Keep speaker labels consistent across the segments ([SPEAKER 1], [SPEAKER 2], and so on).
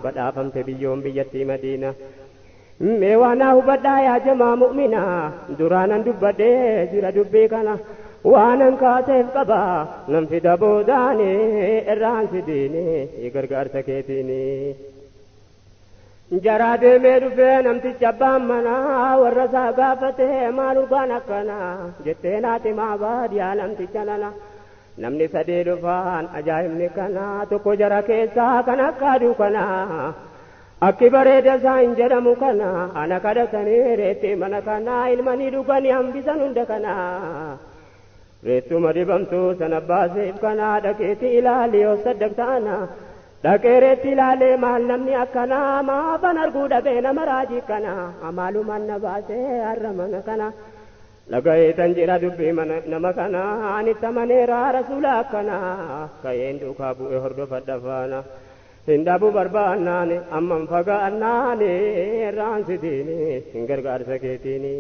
[SPEAKER 1] badhaafamte biyyoon biyyattii Madiina. Mee waanaa hubadhaa yaa jamaa mu'mina duraanan dubbadhee jira dubbii kana waanan kaaseef qaba nan fida boodaane irraan sidiine gargaarsa keetiini. Jaraa deemee dhufee namticha abbaan manaa warra isaa gaafatee maal urgaan akkana jettee naati maa baadiyaa namticha nana. Namni sadee dhufaan ajaa'ibni kana tokko jara keessaa kan akka aduu kana akki bareeda isaa hin jedhamu kana ana kadhatanii reetti mana kana ilmanii dhuganii hambisan hunda kana reettuma dibamtuu sana baaseef kana dhaqeetti ilaali yoo saddaqtaana dhaqee reetti ilaalee maal namni akkana maafan arguu dhabee nama raajii kana amaalumaan na baasee har'a mana kana. Lagayee tan jira dubbii nama kana anitti amaneera rasuula akkana ka'een duukaa bu'ee hordofadha faana hin dhabu barbaannaani amman fagaannaani irraan sidiini hin gargaarsa keetiini.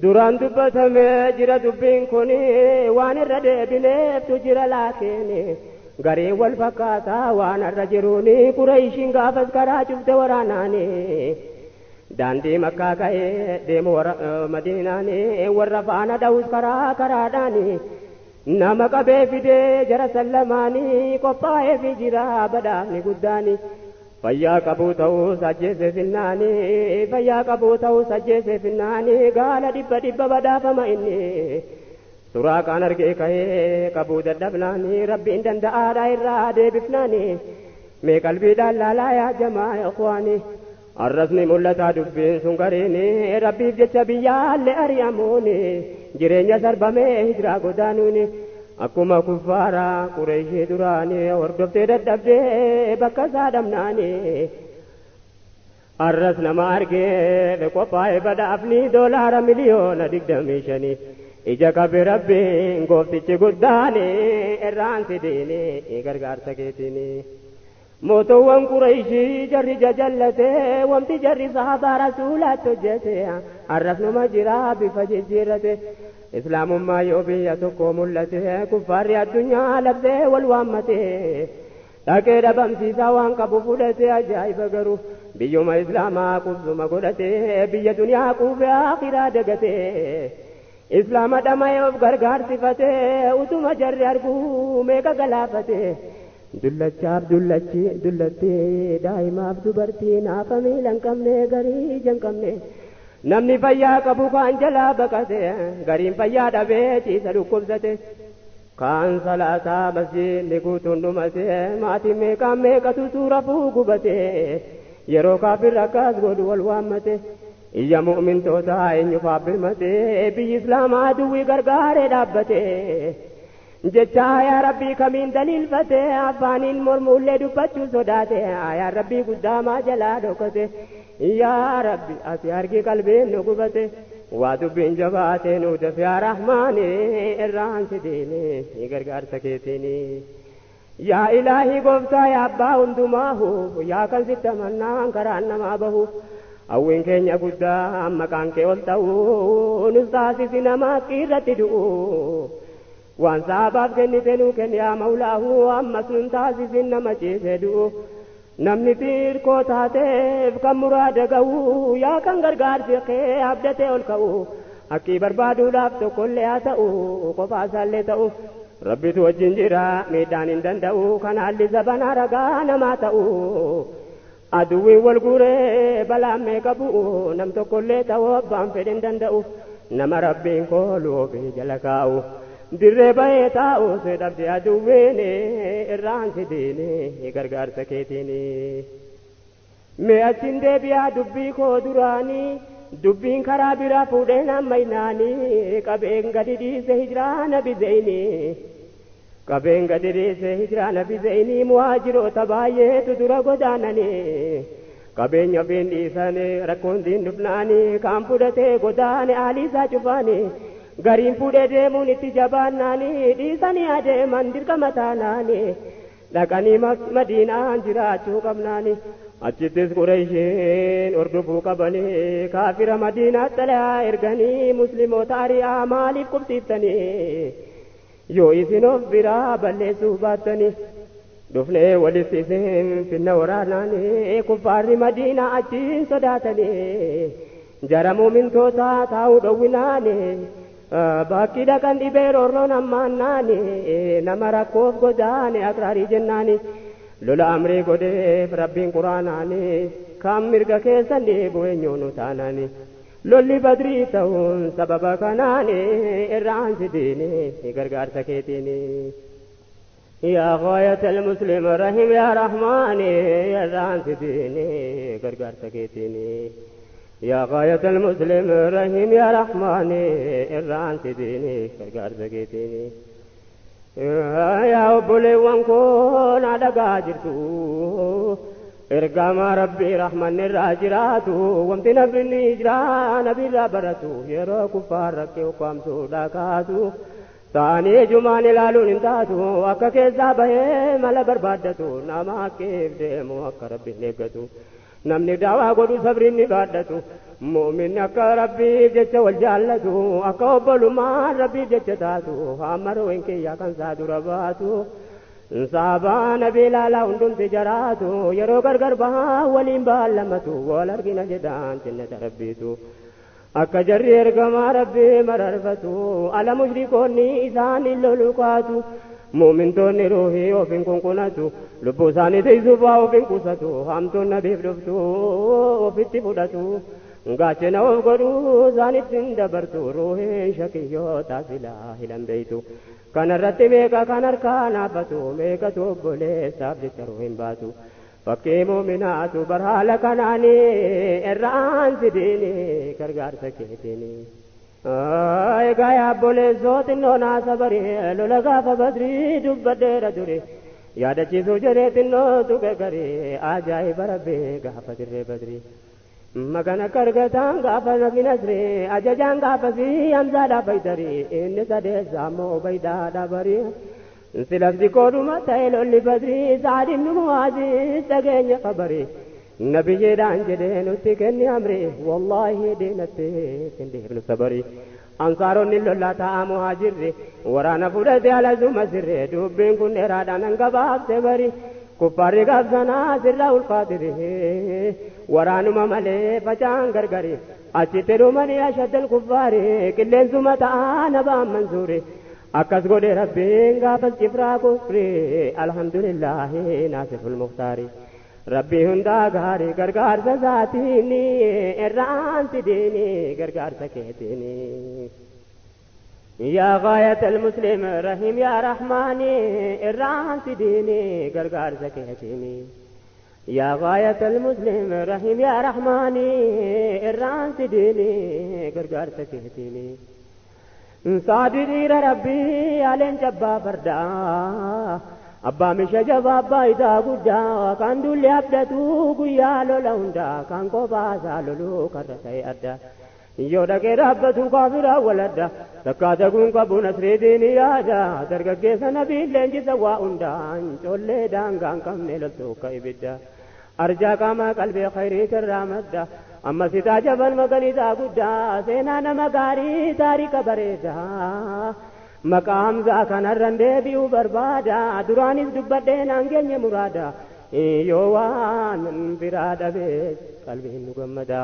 [SPEAKER 1] Duraan dubbatamee jira dubbiin kuni waan irra deebineeftu jira laakeeni gariin wal fakkaataa waan irra jiruuni Qurayshiin gaafas karaa cufte waraanaani. Daandii makkaa ka'ee deemu Madiinaani warra faana dha'us karaadhaani nama qabee fidee jara sallamaani qophaa'ee fi jira badhaafni guddaani. Fayyaa qabuu ta'us ajjeesee finnaani fayyaa qabuu ta'us ajjeesee finnaani gaala dhibba badhaafama inni. Suraa kaan argee ka'ee qabuu dadhabnaani rabbiin danda'aadha irraa deebifnaani. Mee qalbiidhaan laalaa yaa jamaa ikhwaani. Arrasni mul'ataa dubbiin sun gariini rabbiif jecha biyyaallee ari'amuuni jireenya sarbamee hijiraa godaanuuni akkuma kuffaaraa Qureeshii duraani hordoftee dadhabdee bakka isaa dhabnaani. Arras nama argee qophaa'ee badhaafni doolaara miliyoona 25 ija qabe rabbiin gooftichi guddaani irraan sidiini gargaarsa keetiini. Mootuwwan Qurayshii jarri jajallate wanti jarri sahabaa rasuulaatti hojjete arras nama jira bifa jijjiirrate islaamummaa yoo biyya tokko mul'ate kuffaarri addunyaa labsee wal waammate dhaqee dhabamsiisaa waan qabu fudhate ajaa'iba garuu biyyuma islaamaa qubsuma godhate biyya duniyaa quufee akhiraa dagate islaama dhama'ee of gargaarsifate utuma jarri arguu meeqa galaafate. Dullachaaf dullattee daa'imaaf dubartii naafa miila hin qabne garii ija hin qabne namni fayyaa qabu kaan jalaa baqate gariin fayyaa dhabee ciisa dhukkubsate kaan salaataa masjiidni guutuun dhumate maatiin meeqatu suura fuugubate yeroo kaafirri akkas godhu wal waammate iyya mu'mintootaa eenyufaaf birmate biyyi islaamaa duwwii gargaaree dhaabbate. Jecha yaa rabbii kamiin daliilfate afaaniin mormuullee dubbachuu sodaate yaa rabbii guddaamaa jalaa dhokate yaa rabbi ati argi qalbiin nu gubate waa dubbiin jabaate nu dafe yaa rahmaani irraan sidiini gargaarsa keetiini. Yaa ilaahii gooftaa yaa abbaa hundumaahu yaa kan sitti amannaan karaan namaa bahu hawwiin keenya guddaa maqaan kee ol ta'uu nus taasisi namaa irratti du'u. Waan sabaaf kennite nuu kenni yaa mawlaahu ammas nun taasisin nama ciisee du'u namni xiqqoo taateef kan muraada ga'u yaa kan gargaarsi kee abdatee ol ka'u akkii barbaaduudhaaf tokkollee haa ta'u qofaasaallee ta'u rabbitu wajjin jira miidhaan hin danda'u kan haalli zabanaa ragaa namaa ta'u aduwwiin wal guuree balaan meeqa bu'u nam tokkollee ta'u abbaan fedhe hin danda'u nama rabbiin kooluu fi jala kaa'u. Dirree bahee taa'u si dhabde aduwwiin irraan sidiini gargaarsa keetiini. Mee achiin deebi'aa dubbii koo duraanii dubbiin karaa biraa fuudheen ammaynaanii qabeen gadi dhiise hijiraa nabi zeyni qabeen gadi dhiise hijiraa nabi zeyni muhaajiroota baay'eetu dura godaananii qabeenya ofiin dhiisanii rakkoon diin dhufnaanii kaan fudhatee godaane aaliisaa cufaanii. Gariin fuudhee deemuun itti jabaannaanii dhiisanii adeeman dirqama taanaanii dhaqanii Madiinaan jiraachuu qabnaanii achittis Qureyshiin hordofuu qabanii kaafira Madiinaatti xalayaa erganii musliimoota ari'aa maaliif qubsiiftanii yoo isin of biraa balleessuu baattanii دفني ولسيسين في النوراناني كفار مدينة أجين صداتني جرموا من توتا تاو دويناني باكي دكان دي بيرورو نماناني نمرا كوف قداني أكراري جناني لولا أمري قدف ربين قراناني كام مرقا كيسان دي بوينيونو تاناني لولي بدري تاون سببا كاناني إرعان سديني غرغار سكيتيني يا غاية المسلم رحيم يا رحماني إرعان سديني غرغار سكيتيني يا غاية المسلم رحيم يا رحماني إرعان سديني غرغار سكيتيني يا أبولي وانكون على قاجرتو إرقام ربي رحمن الراجراتو وامتنا بالنجرى نبي رابرتو يرو كفار ركي وقام سوداكاتو ثاني جمان لالون انتاتو أكا كيزا بهي مالا بربادتو ناما كيف ديمو أكا ربي نيقتو نمني دعوة قدو صبرين نبادتو مؤمن أكا ربي جيش والجالتو أكا أبلو ما ربي جيش تاتو أمرو إنكي يكن سادو رباتو صابا نبي لالا هندون تجاراتو يرو غرغر بها ولين بالمتو والارغنا جدان جنة ربيتو أكا جري إرقما ربي مررفتو على مشركوني إسان اللولوكاتو مؤمنتوني روحي وفين كنكناتو لبوساني تيزوفا وفين كوساتو همتون نبي فدفتو وفي التفدتو غاشنا وغدو زانت دبرتو روحي شكيو تاسلا هلم بيتو كان رتبك كان أركانا فتو ميك توبولي سابت روحين باتو فكي مؤمناتو برهال كناني إران سديني كرغار سكيتيني غايا بولي زوت النونا صبري لولغا فبدري دبدير دوري يادا چيزو جريت النو تغغري آجاي بربي غافة بدري مغانا كرغتان غافة نبي نسري أججان غافة في أمزادا بيدري إن سدي زامو بيدا دابري سلف دي كودو متايلو اللي بدري زاد النموازي سجين خبري نبي جيدان جدين وتكني أمري والله دينتي تندير صبري أنصارون اللولا تا مهاجري ورانا فرد على زوم سري دوبين كن إرادا ننقباب سبري كفاري قبزنا سرّا القادر ورانو ممالي فجان غرغري أشترو مني أشد الكفار كلين زمتا نبا منزوري أكس قد ربين غافز كفرا كفري الحمد لله ناصر المختاري ربي هندا غاري غرغار سزاتيني إران سديني غرغار سكيتيني يا غاية المسلم رحيم يا رحماني إران سديني غرغار سكيتيني يا غاية المسلم رحيم يا رحماني إران سديني غرغار سكيتيني صادري ربي علين جبا فردا أبا مش جبا بايدا قدا كان دولي أبدتو قيا لولوندا كان قبا سالولو كرسي أدا يودا كرابتو كافرا ولدا تكاتا كون كبو نسري ديني يادا درقا كيسا نبي لنجي سوا اندان چولي دانگان كم نلتو كايبدا أرجا كاما قلبي خيري كرامدا أما ستا جبن مغني دا قدا سينا نمغاري تاريك بريدا مقام زاكنا رندي بيو بربادا درانيس دبدين انجي مرادا يوان برادا بيس قلبي نغمدا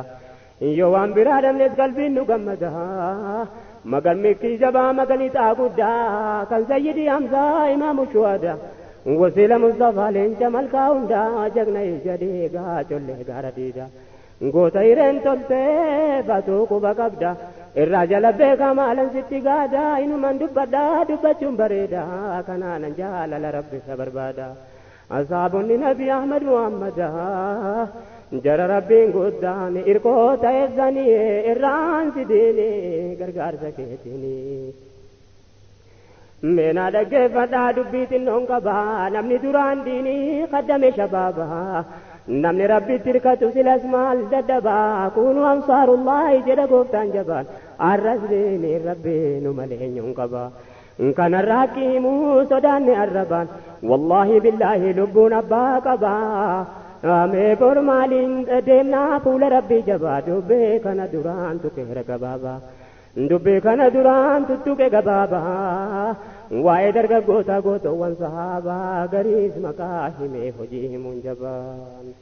[SPEAKER 1] يوان برادا بيس قلبي نغمدا مغن مكي جبا مغني تا قدا كان سيدي حمزة إمام الشهداء وسيلة مصطفى لين جمال كاوندا جغنا جدي غا چولي غارديدا غوتا يرن تولتي باتو كوبا كبدا الرجال بيكا مالن ستي غادا إنو من دبدا دبچون بريدا كنانا جال لرب صبر بادا أصحابني نبي أحمد محمد جرى ربي قدان إركو تيزاني إران سديني غرغار سكيتيني مينا دقى فتا دبيت النونقبا نمني دران ديني قدم شبابا نمني ربي تركتو سلاسمال ددبا كونوا أنصار الله جدا قفتان جبان الرسلين ربي نمالين ينقبا كان الراكيمو صداني الربان والله بالله لبون أبا قبا آمي برمالين ديمنا فول ربي جبا دبي كان دران تكهر كبابا dubbii kana duraan tuttuqe gabaabaa waa'ee dargaggoota gootoowwan sahaabaa gariis maqaa himee hojii himuun jabaa.